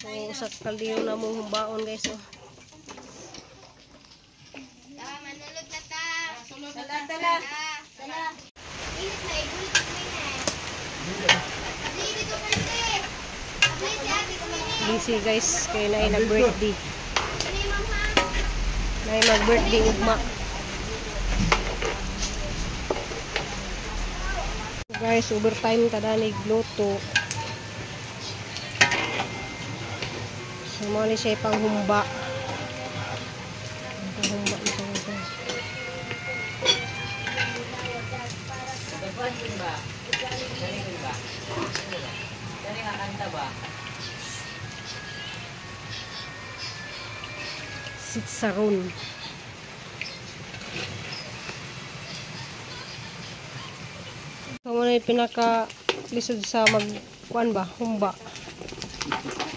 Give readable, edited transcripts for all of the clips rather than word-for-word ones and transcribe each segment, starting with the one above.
So, sa kaldero na mong humbaon guys. Oh. Manulog na ta. Tala. Init na igulit ko busy guys, kaya na nag-birthday. Na mag-birthday ugma. Guys, overtime tada ni gluto. So, mo ni siya panghumba. Panghumba ito guys. Sitsaron. So, muna yung pinaka-lisod sa mag-kuan ba? Humba.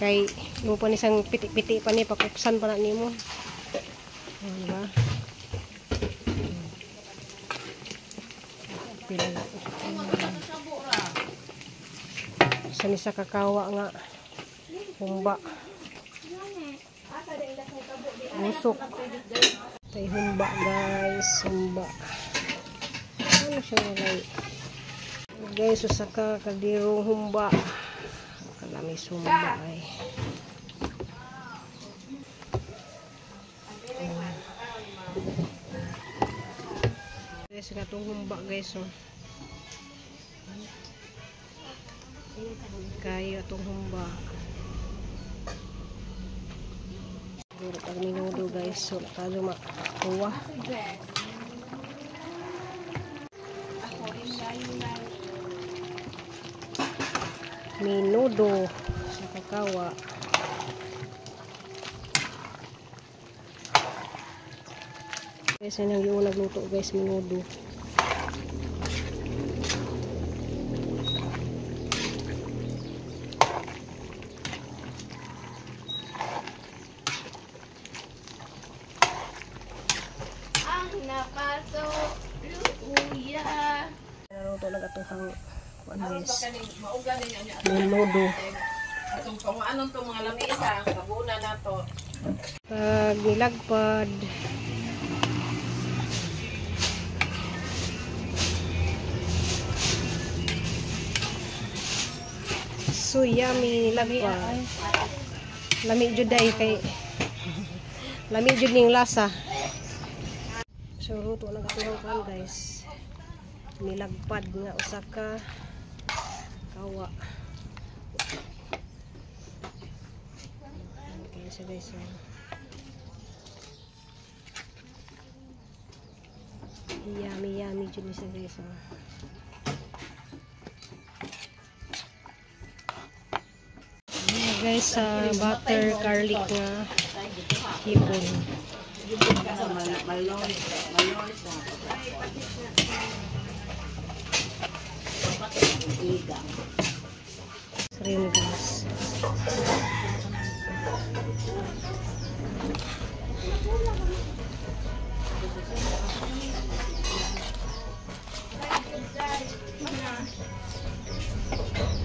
Kay, mo pa nisang piti-piti pa niya, pakuksan pa na niyo mo. Diba? Sa nisa kakawa nga. Humba. Musok. Tay humba guys. Humba. Ano siya nalay? Guys, susaka kaldirong humba. Kalami sumba ay. Guys, katong humba guys. Oh. Kayo itong humba. Siguro pag minudo guys. So, nakalo makuha. Minudo sa kakawa. Guys, yan ang yung nagluto guys, minudo. ang napasok luya. Naluto na gatuhang guys. Minudo. Atong anong to mga lamisa, kabuna na to. Pag nilagpad. So yummy nilagpad. Lami jud day kay lami jud ning lasa. So luto na gatuhang kan guys. Nilagpad nga usa ka kawa. Okay, so guys. Yummy jud ni sa guys. Guys, butter garlic nga hipon. Shrimp guys.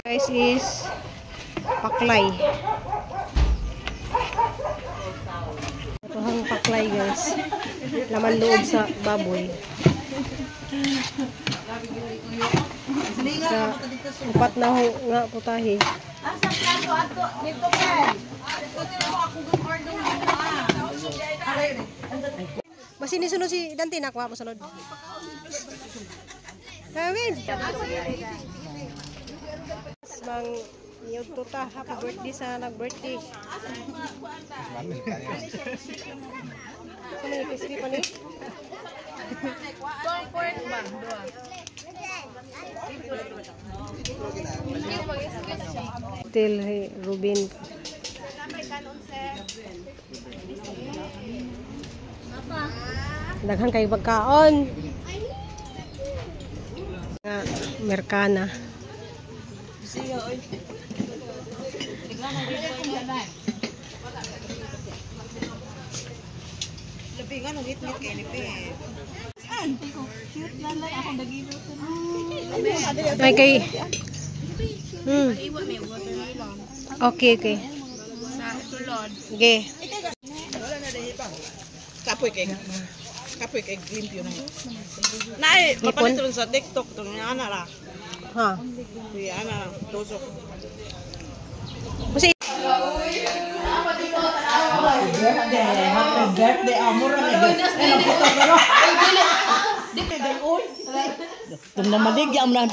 Guys is paklay. Itohang paklay guys. Laman loob sa baboy. Sa upat na ho nga putahe. Basi ni sunod si Dante na kuha mo sunod. Kawin. Mang yugto ta, happy birthday sa nag-birthday. Ano yung crispy pa ni? Comfort ba? Hotel Rubin. Daghan kay pagkaon. Nga Americana. Labingan ng ngit-ngit kay ni Pe. Cute na lang akong dagino to. Ay kay. Okay. sulod. Sige. Wala na dahil pa. Kapoy kay limpyo na. Nay, mapalit ron sa TikTok tong ana ra. Ha. Si ana tusok. Kasi Happy birthday amor na. Tum na maligya amran.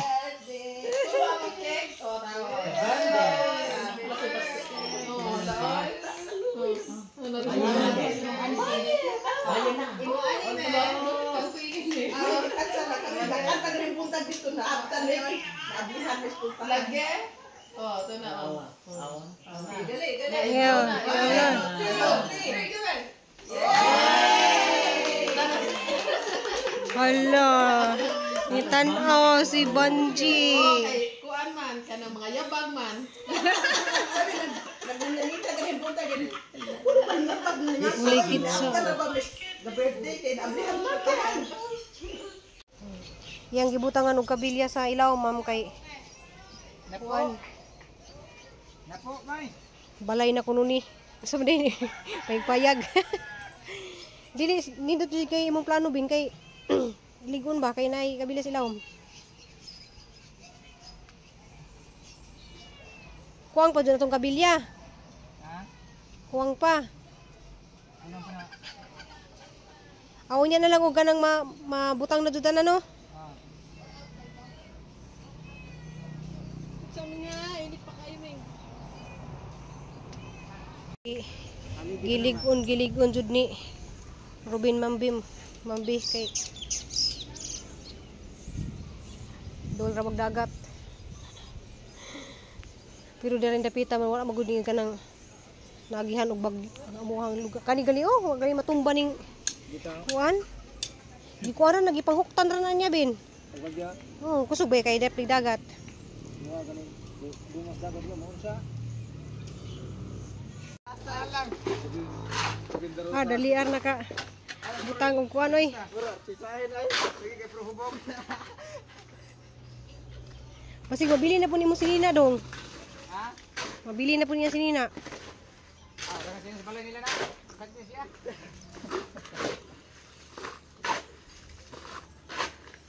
hala. Itanaw si Banji. Kuan man, kanang mga yabag man. Ulikit sa. Yang gibutangan og kabilya sa ilaw, ma'am, kay kuan. Napo, may. Balay na kuno ni. Asa man din payag. Dili nindot jud kay imong plano bin kay ligon ba kay nay kabilya sa ilaw. Kuwang pa dyan itong kabilya. Ha? Kuwang pa. Ano pa na? Aw niya na lang og kanang mabutang na judan ano. Gilig-on jud ni Robin Mambi kay doon ra magdagat. Pero diren dapita man wala magud ni kanang nagihan og bag amuhang lugar. Kani gali wa gali matumba ning kuan. Di ko ara nagipanghuktan ra na niya bin. Oh, kusog ba kay depli dagat. Daliar na ka. Butang og kuan oy. Masig mabili na po nimo si Nina dong. Ha? Mabili na po niya si Nina. Kasi sa balay nila na. Kasi siya.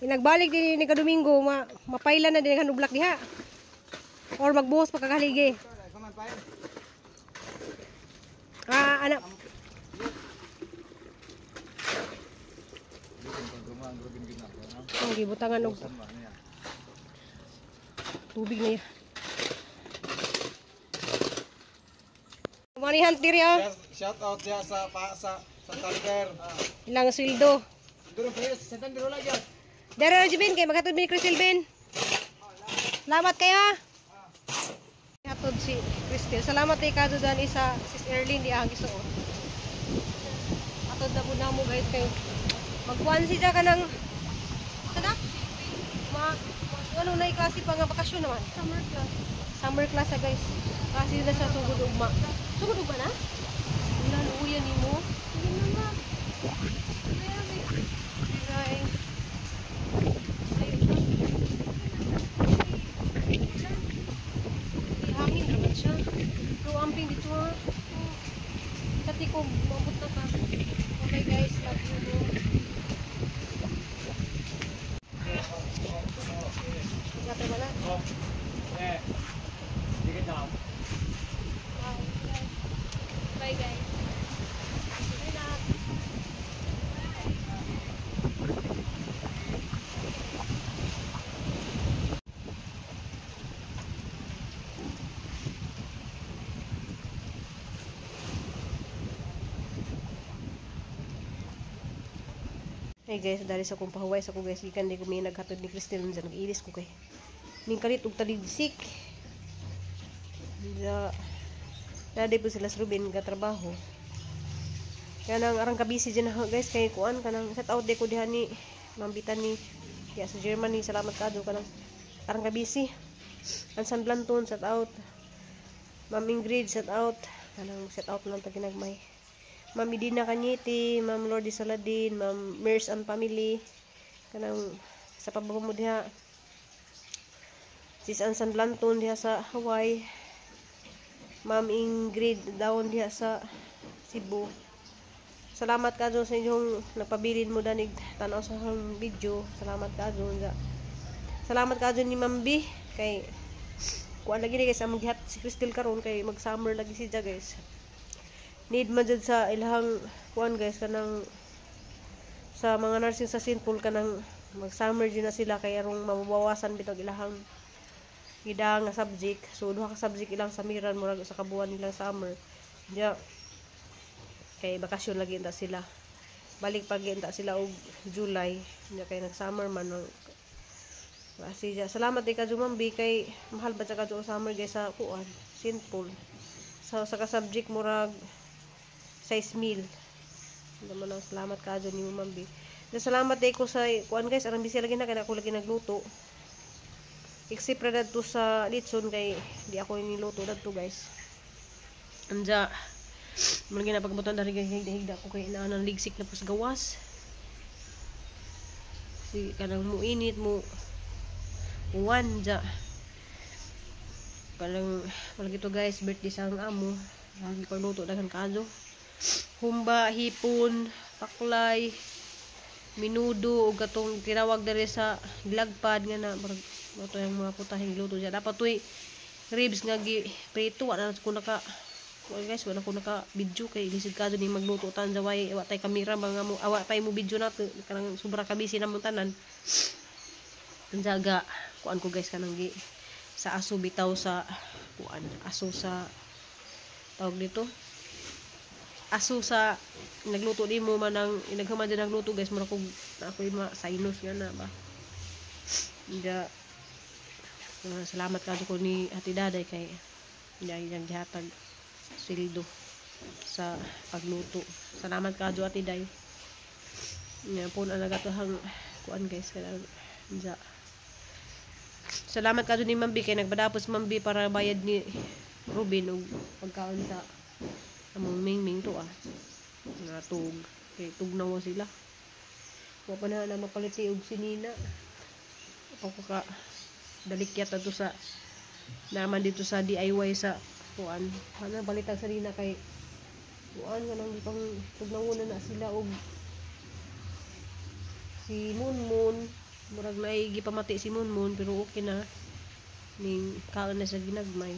Inagbalik din ni Kadomingo, mapailan na din ang hanublak diha. Or magbuhos pagkakahaligi. Anak. Ang gibutangan og tubig na yan. Manihan tiri ah. Shout out siya sa Thunder. Ilang sweldo. Duro please, sa Thunder wala gyud. Dara Jibin kay magatod ni Crystal Ben. Salamat kayo ha. Atod si Crystal. Salamat kay kadudan isa Sis Erlyn di ang gisuot. Atod na po na mo guys kay magkuhan siya ka ng sada? Ano na klase pa nga bakasyon naman? Summer class. Summer class ha guys. Kasi na siya sugod ugma. Sugod ugma na? Wala luuyan ni mo. Hindi na na. Hangin naman siya. Pero amping dito ha. Kati ko mabot na ka. Okay guys, love you. Gata ba na? Sige daw. Bye guys. Bye na. Hey guys, dali sa kong pahuway sa ko guys, gikan di ko may naghatod ni Crystal dyan, nag-ilis ko kay ning kalit og taligsik. Dadi po sila sa Ruben ga trabaho. Kaya nang arang kabisi dyan guys, kay kuan kanang set out de ko diha ni mambitan ni kaya sa Germany, salamat kado kanang arang kabisi. Ang San Blanton set out. Ma'am Ingrid set out. Kanang set out lang ta ginagmay. Ma'am Idina Kanyiti, Ma'am Lordy Saladin, Ma'am Mers and Family, kanang sa pababa mo diha. Sis Ann San Blanton diha sa Hawaii. Ma'am Ingrid daon diha sa Cebu. Salamat ka sa inyong nagpabilin mo danig tanaw sa akong video. Salamat ka sa. Salamat ka ni Ma'am B kay kuan lagi ni guys among gihat si Crystal karon kay mag summer lagi siya guys. Need man jud sa ilahang kuan guys kanang sa mga nursing sa St. Paul kanang mag summer jud na sila kay arong mabawasan bitaw ilahang gidang nga subject. So duha ka subject ilang samiran murag sa kabuan nilang summer. Diya kay bakasyon lagi ta sila. Balik pag ta sila og July. Diya kay nag summer man kasi diya. Salamat di ka Jumambi kay mahal ba ka sa summer guys sa kuan St. Paul. So sa ka subject murag 6,000. Naman ang salamat ka ni Mumambi. Salamat di ko sa kuan guys arang bisi lagi na kay ako lagi nagluto. Except ra dadto sa litson kay di ako niluto dadto guys. Anja mulgi na pagbutan dari kay higda ko kay inaanan ligsik na pus gawas. Si kanang muinit mo uwan ja. Parang malagi to guys birthday sa ang amo. Lagi ko luto daghan kaadyo. Humba, hipon, paklay, minudo ug katong tinawag diri sa glagpad nga na ito yung mga putahing luto dyan. Dapat ito'y ribs nga prito. Wala ko naka guys, wala ko naka video kay lisod ka doon yung magluto tan jaway awa tay kamera mga mo awa tay mo video na kanang sobra ka busy namong tanan. Jaga kuan ko guys kanang sa aso bitaw sa kuan aso sa tawag dito. Aso sa nagluto nimo man ang inaghuman dyan nagluto guys mura ko ako yung mga sinus nga na ba. Ida salamat ka ko ni Ate Daday kay yang gihatag sildo sa pagluto. Salamat ka Ate Day. Nya po na nagatuhang kuan guys kanang ja. Salamat ka ni Mambi kay nagpadapos Mambi para bayad ni Ruben og pagkaon sa among mingming to nga tug kay tugnaw sila. Wa pa na mapaliti og sinina. Ako ka dalikyat ato sa naman dito sa DIY sa kuan ana balitag sa rina kay kuan kanang pang tugnawon na sila og si Munmun murag naay gipamati si Munmun pero okay na ning kaon na sa ginagmay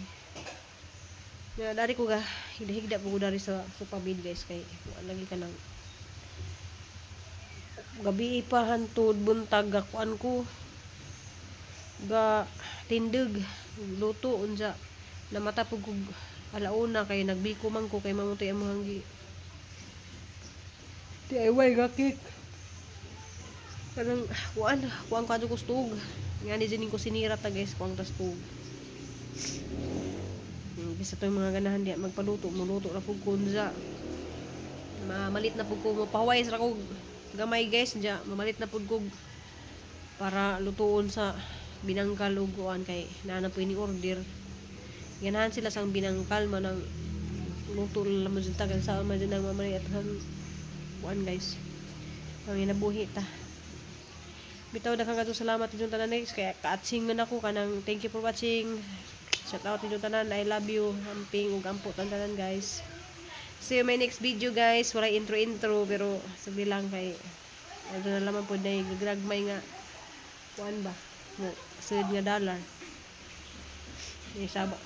na dari ko ga higda po ko dari sa supabid guys kay kuan lagi ka nang gabi pa hantod buntag kuan ko ga tindog luto unsa namata pug alauna kay nagbiko man ko kay mamuti ang hanggi DIY ga cake kanang kuan kadto ko stug ngani dining ko sinira ta guys kuan ta stug bisa to mga ganahan diya magpaluto muluto ra pug kunza mamalit na pug ko mapahaway ra ko gamay guys diya mamalit na pug ko para lutuon sa binangkal ug kuan kay naa po ini order ganahan sila sang binangkal man ang luto lang mo jud tagal sa man jud ang mamay at kuan guys ang inabuhi ta bitaw daghang kadto salamat inyong tanan guys kay kaatsing man ako kanang thank you for watching shout out inyong tanan I love you amping ug ampo tanan guys see you my next video guys wala intro pero sabi lang kay ano na lamang po na gagragmay nga kuan ba mo sud nga dollar ni saba